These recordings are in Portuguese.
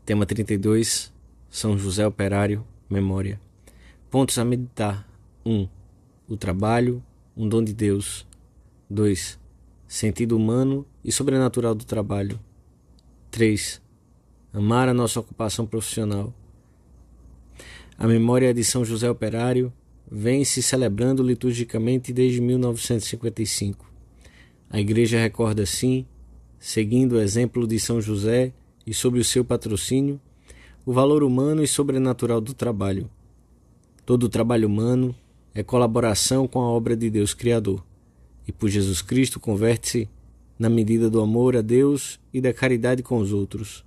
Tema 32. São José Operário, Memória. Pontos a meditar. 1. O trabalho, um dom de Deus. 2. Sentido humano e sobrenatural do trabalho. 3. Amar a nossa ocupação profissional. A memória de São José Operário vem se celebrando liturgicamente desde 1955. A Igreja recorda assim, seguindo o exemplo de São José e sob o seu patrocínio, o valor humano e sobrenatural do trabalho. Todo o trabalho humano é colaboração com a obra de Deus Criador, e por Jesus Cristo converte-se na medida do amor a Deus e da caridade com os outros,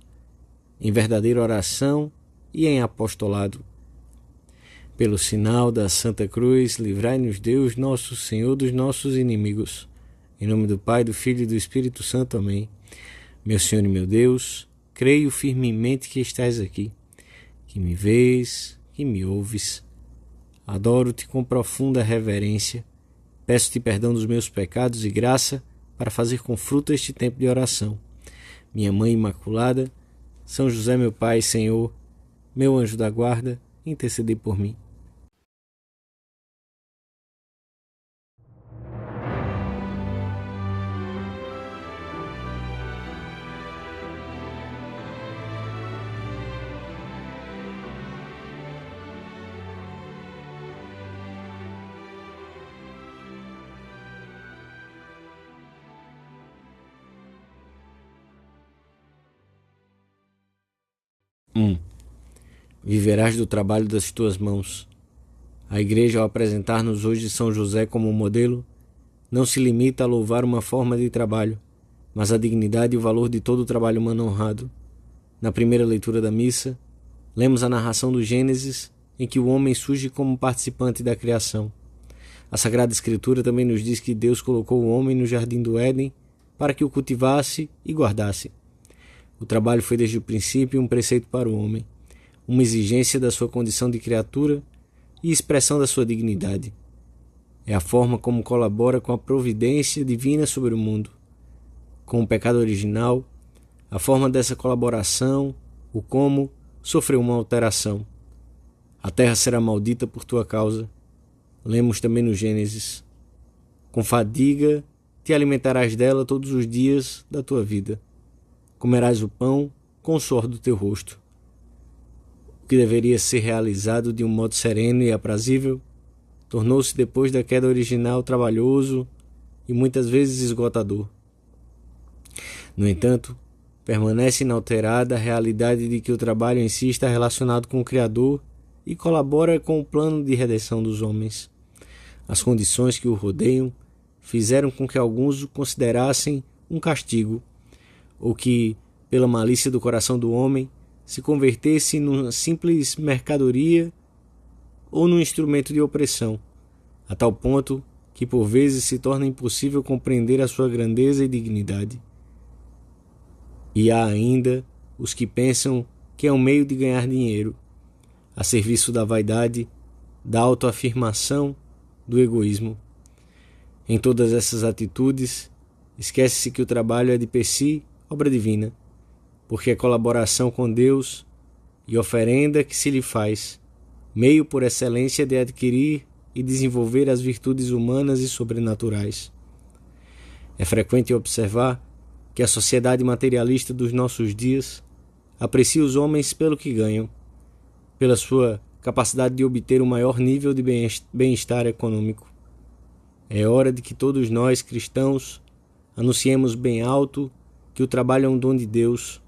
em verdadeira oração e em apostolado. Pelo sinal da Santa Cruz, livrai-nos Deus, nosso Senhor, dos nossos inimigos. Em nome do Pai, do Filho e do Espírito Santo. Amém. Meu Senhor e meu Deus, creio firmemente que estás aqui, que me vês, que me ouves. Adoro-te com profunda reverência. Peço-te perdão dos meus pecados e graça para fazer com fruto este tempo de oração. Minha Mãe Imaculada, São José, meu Pai, Senhor, meu anjo da guarda, intercedei por mim. Viverás do trabalho das tuas mãos. A Igreja, ao apresentar-nos hoje São José como modelo, não se limita a louvar uma forma de trabalho, mas a dignidade e o valor de todo o trabalho humano honrado. Na primeira leitura da missa, lemos a narração do Gênesis, em que o homem surge como participante da criação. A Sagrada Escritura também nos diz que Deus colocou o homem no jardim do Éden para que o cultivasse e guardasse. O trabalho foi desde o princípio um preceito para o homem, uma exigência da sua condição de criatura e expressão da sua dignidade. É a forma como colabora com a providência divina sobre o mundo. Com o pecado original, a forma dessa colaboração, o como, sofreu uma alteração. A terra será maldita por tua causa. Lemos também no Gênesis. Com fadiga te alimentarás dela todos os dias da tua vida. Comerás o pão com o suor do teu rosto. O que deveria ser realizado de um modo sereno e aprazível, tornou-se depois da queda original trabalhoso e muitas vezes esgotador. No entanto, permanece inalterada a realidade de que o trabalho em si está relacionado com o Criador e colabora com o plano de redenção dos homens. As condições que o rodeiam fizeram com que alguns o considerassem um castigo, ou que, pela malícia do coração do homem, se convertesse numa simples mercadoria ou num instrumento de opressão, a tal ponto que por vezes se torna impossível compreender a sua grandeza e dignidade. E há ainda os que pensam que é um meio de ganhar dinheiro, a serviço da vaidade, da autoafirmação, do egoísmo. Em todas essas atitudes, esquece-se que o trabalho é de per si obra divina, porque é colaboração com Deus e oferenda que se lhe faz, meio por excelência de adquirir e desenvolver as virtudes humanas e sobrenaturais. É frequente observar que a sociedade materialista dos nossos dias aprecia os homens pelo que ganham, pela sua capacidade de obter o maior nível de bem-estar econômico. É hora de que todos nós, cristãos, anunciemos bem alto que o trabalho é um dom de Deus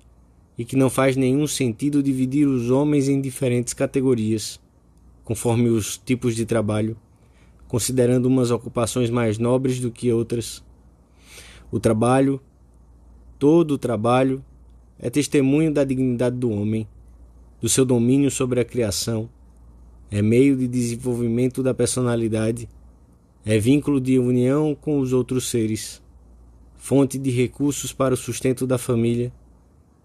e que não faz nenhum sentido dividir os homens em diferentes categorias, conforme os tipos de trabalho, considerando umas ocupações mais nobres do que outras. O trabalho, todo o trabalho, é testemunho da dignidade do homem, do seu domínio sobre a criação, é meio de desenvolvimento da personalidade, é vínculo de união com os outros seres, fonte de recursos para o sustento da família,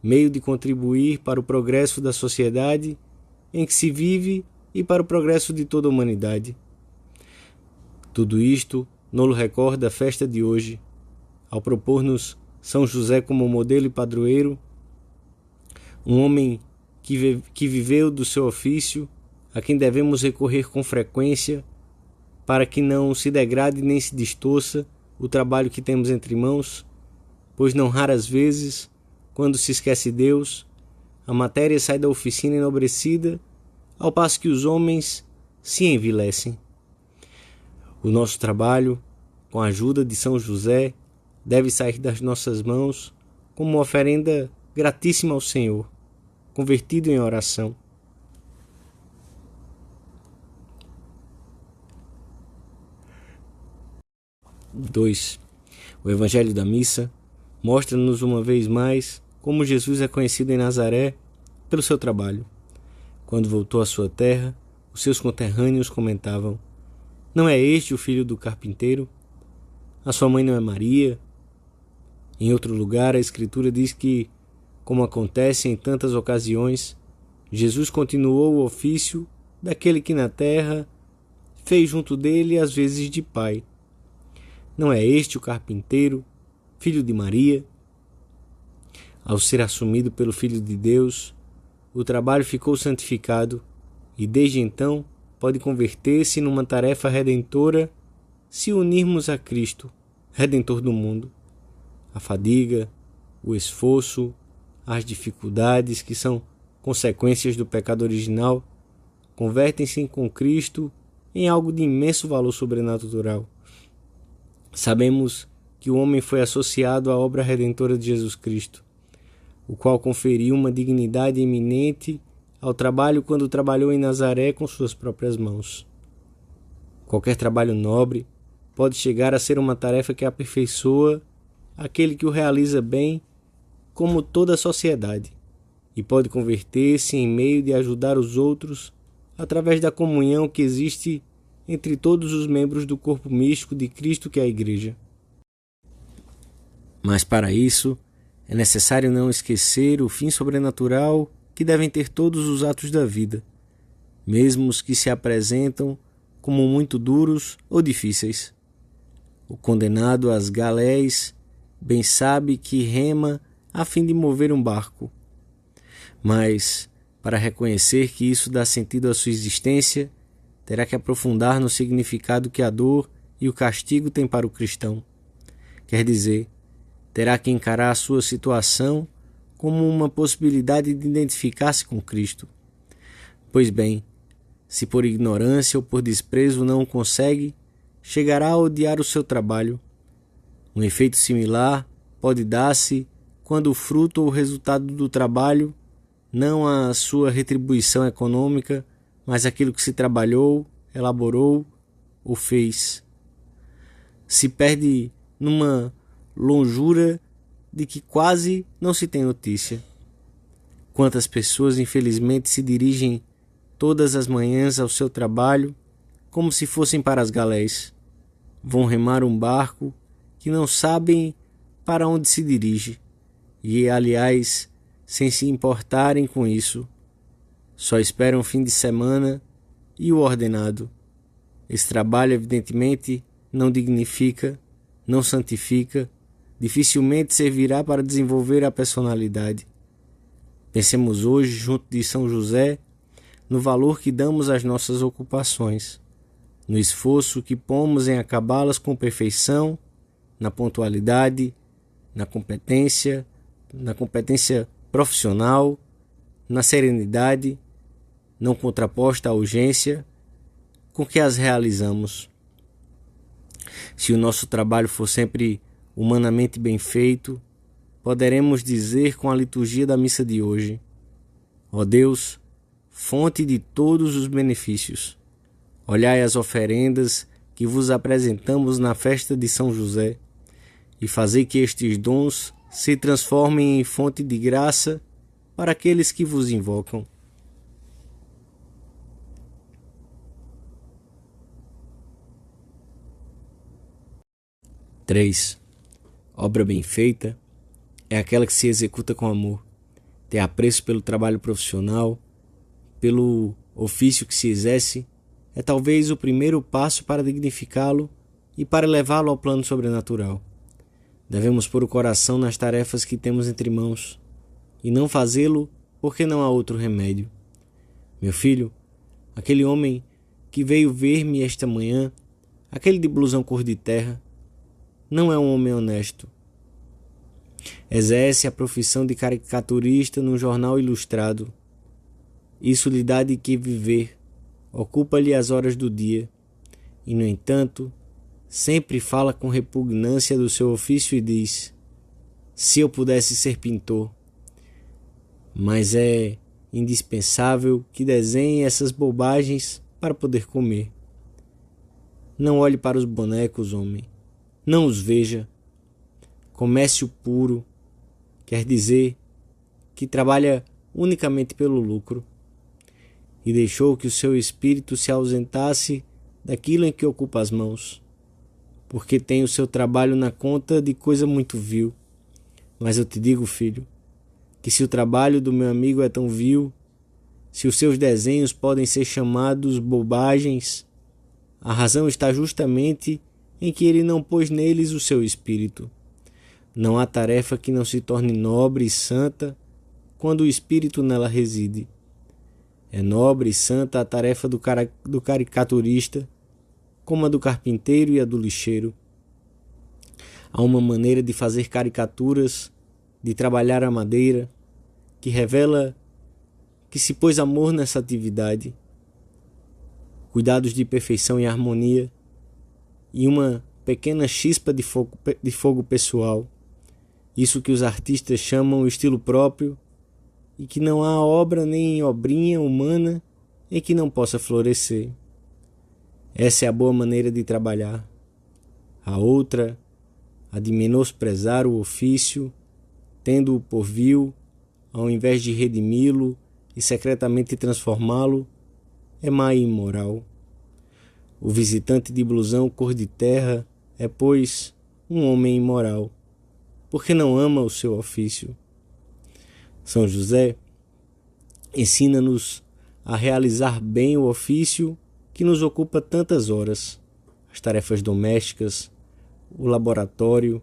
meio de contribuir para o progresso da sociedade em que se vive e para o progresso de toda a humanidade. Tudo isto nos recorda a festa de hoje, ao propor-nos São José como modelo e padroeiro, um homem que viveu do seu ofício, a quem devemos recorrer com frequência, para que não se degrade nem se distorça o trabalho que temos entre mãos, pois não raras vezes, quando se esquece Deus, a matéria sai da oficina enobrecida, ao passo que os homens se envilecem. O nosso trabalho, com a ajuda de São José, deve sair das nossas mãos como uma oferenda gratíssima ao Senhor, convertido em oração. O Evangelho da Missa mostra-nos uma vez mais como Jesus é conhecido em Nazaré pelo seu trabalho. Quando voltou à sua terra, os seus conterrâneos comentavam: não é este o filho do carpinteiro? A sua mãe não é Maria? Em outro lugar, a Escritura diz que, como acontece em tantas ocasiões, Jesus continuou o ofício daquele que na terra fez junto dele as vezes de pai. Não é este o carpinteiro, filho de Maria? Ao ser assumido pelo Filho de Deus, o trabalho ficou santificado e desde então pode converter-se numa tarefa redentora se unirmos a Cristo, Redentor do mundo. A fadiga, o esforço, as dificuldades que são consequências do pecado original convertem-se com Cristo em algo de imenso valor sobrenatural. Sabemos que o homem foi associado à obra redentora de Jesus Cristo, o qual conferiu uma dignidade eminente ao trabalho quando trabalhou em Nazaré com suas próprias mãos. Qualquer trabalho nobre pode chegar a ser uma tarefa que aperfeiçoa aquele que o realiza bem, como toda a sociedade, e pode converter-se em meio de ajudar os outros através da comunhão que existe entre todos os membros do corpo místico de Cristo, que é a Igreja. Mas para isso, é necessário não esquecer o fim sobrenatural que devem ter todos os atos da vida, mesmo os que se apresentam como muito duros ou difíceis. O condenado às galés bem sabe que rema a fim de mover um barco, mas, para reconhecer que isso dá sentido à sua existência, terá que aprofundar no significado que a dor e o castigo têm para o cristão. Quer dizer, terá que encarar a sua situação como uma possibilidade de identificar-se com Cristo. Pois bem, se por ignorância ou por desprezo não o consegue, chegará a odiar o seu trabalho. Um efeito similar pode dar-se quando o fruto ou o resultado do trabalho, não a sua retribuição econômica, mas aquilo que se trabalhou, elaborou ou fez, se perde numa longura de que quase não se tem notícia. Quantas pessoas infelizmente se dirigem todas as manhãs ao seu trabalho como se fossem para as galés. Vão remar um barco que não sabem para onde se dirige e, aliás, sem se importarem com isso, só esperam o fim de semana e o ordenado. Esse trabalho, evidentemente, não dignifica, não santifica, dificilmente servirá para desenvolver a personalidade. Pensemos hoje, junto de São José, no valor que damos às nossas ocupações, no esforço que pomos em acabá-las com perfeição, na pontualidade, na competência profissional, na serenidade, não contraposta à urgência, com que as realizamos. Se o nosso trabalho for sempre humanamente bem feito, poderemos dizer com a liturgia da missa de hoje: ó Deus, fonte de todos os benefícios, olhai as oferendas que vos apresentamos na festa de São José e fazei que estes dons se transformem em fonte de graça para aqueles que vos invocam. Obra bem feita é aquela que se executa com amor. Ter apreço pelo trabalho profissional, pelo ofício que se exerce, é talvez o primeiro passo para dignificá-lo e para levá-lo ao plano sobrenatural. Devemos pôr o coração nas tarefas que temos entre mãos e não fazê-lo porque não há outro remédio. Meu filho, aquele homem que veio ver-me esta manhã, aquele de blusão cor de terra, não é um homem honesto. Exerce a profissão de caricaturista num jornal ilustrado. Isso lhe dá de que viver, ocupa-lhe as horas do dia, e, no entanto, sempre fala com repugnância do seu ofício e diz: se eu pudesse ser pintor. Mas é indispensável que desenhe essas bobagens para poder comer. Não olhe para os bonecos, homem. Não os veja. Comércio puro quer dizer que trabalha unicamente pelo lucro e deixou que o seu espírito se ausentasse daquilo em que ocupa as mãos, porque tem o seu trabalho na conta de coisa muito vil. Mas eu te digo, filho, que se o trabalho do meu amigo é tão vil, se os seus desenhos podem ser chamados bobagens, a razão está justamente em que ele não pôs neles o seu espírito. Não há tarefa que não se torne nobre e santa quando o espírito nela reside. É nobre e santa a tarefa do caricaturista, como a do carpinteiro e a do lixeiro. Há uma maneira de fazer caricaturas, de trabalhar a madeira, que revela que se pôs amor nessa atividade, cuidados de perfeição e harmonia, e uma pequena chispa de fogo pessoal. Isso que os artistas chamam o estilo próprio, e que não há obra nem obrinha humana em que não possa florescer. Essa é a boa maneira de trabalhar. A outra, a de menosprezar o ofício, tendo-o por vil, ao invés de redimi-lo e secretamente transformá-lo, é má e imoral. O visitante de blusão cor de terra é, pois, um homem imoral, porque não ama o seu ofício. São José ensina-nos a realizar bem o ofício que nos ocupa tantas horas, as tarefas domésticas, o laboratório,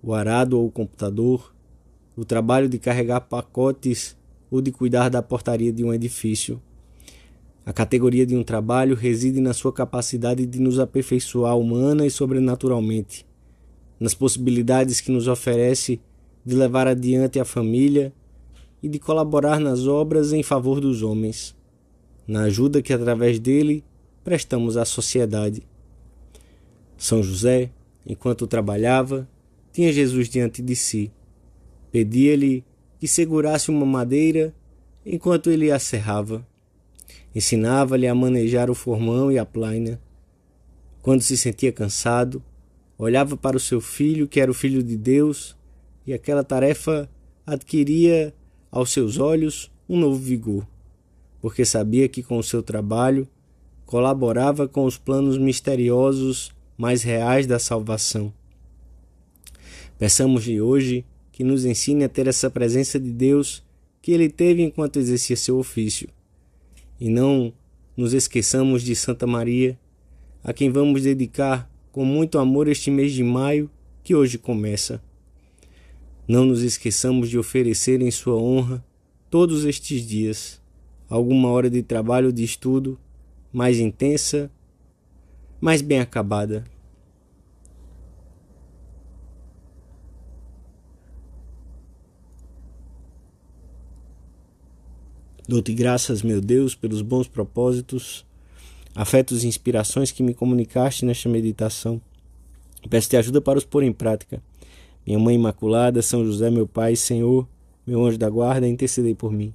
o arado ou o computador, o trabalho de carregar pacotes ou de cuidar da portaria de um edifício. A categoria de um trabalho reside na sua capacidade de nos aperfeiçoar humana e sobrenaturalmente, nas possibilidades que nos oferece de levar adiante a família e de colaborar nas obras em favor dos homens, na ajuda que através dele prestamos à sociedade. São José, enquanto trabalhava, tinha Jesus diante de si. Pedia-lhe que segurasse uma madeira enquanto ele a serrava. Ensinava-lhe a manejar o formão e a plaina. Quando se sentia cansado, olhava para o seu filho, que era o Filho de Deus, e aquela tarefa adquiria aos seus olhos um novo vigor, porque sabia que com o seu trabalho colaborava com os planos misteriosos mais reais da salvação. Peçamos-lhe hoje que nos ensine a ter essa presença de Deus que ele teve enquanto exercia seu ofício. E não nos esqueçamos de Santa Maria, a quem vamos dedicar com muito amor este mês de maio que hoje começa. Não nos esqueçamos de oferecer em sua honra, todos estes dias, alguma hora de trabalho ou de estudo, mais intensa, mais bem acabada. Dou-te graças, meu Deus, pelos bons propósitos, afetos e inspirações que me comunicaste nesta meditação. Peço-te ajuda para os pôr em prática. Minha Mãe Imaculada, São José, meu Pai, Senhor, meu anjo da guarda, intercedei por mim.